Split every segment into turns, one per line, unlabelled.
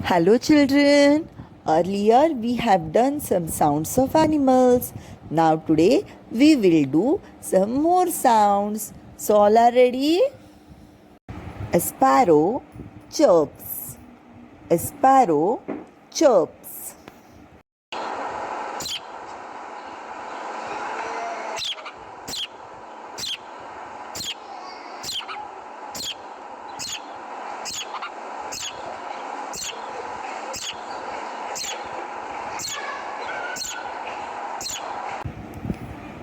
Hello, children. Earlier we have done some sounds of animals. Now, today we will do some more sounds. So, all are ready? A sparrow chirps. A sparrow chirps.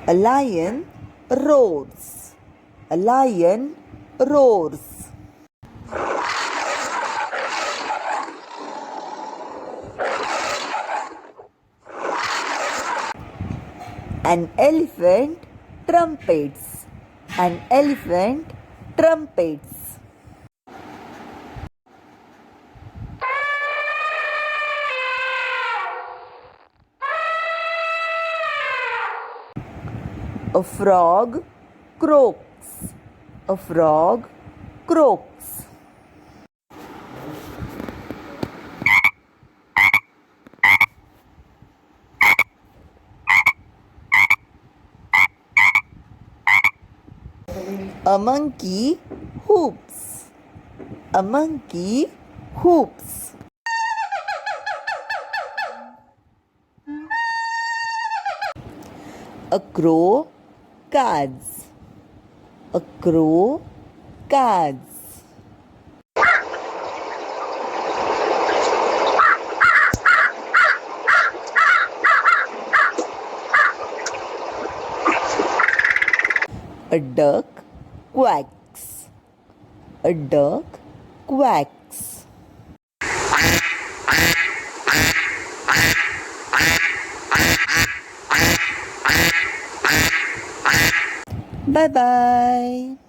A lion roars. A lion roars. An elephant trumpets. An elephant trumpets. A frog croaks. A frog croaks. A monkey hoops. A monkey hoops. A crow cads. A crow cads. A duck quacks. A duck quacks. Bye bye.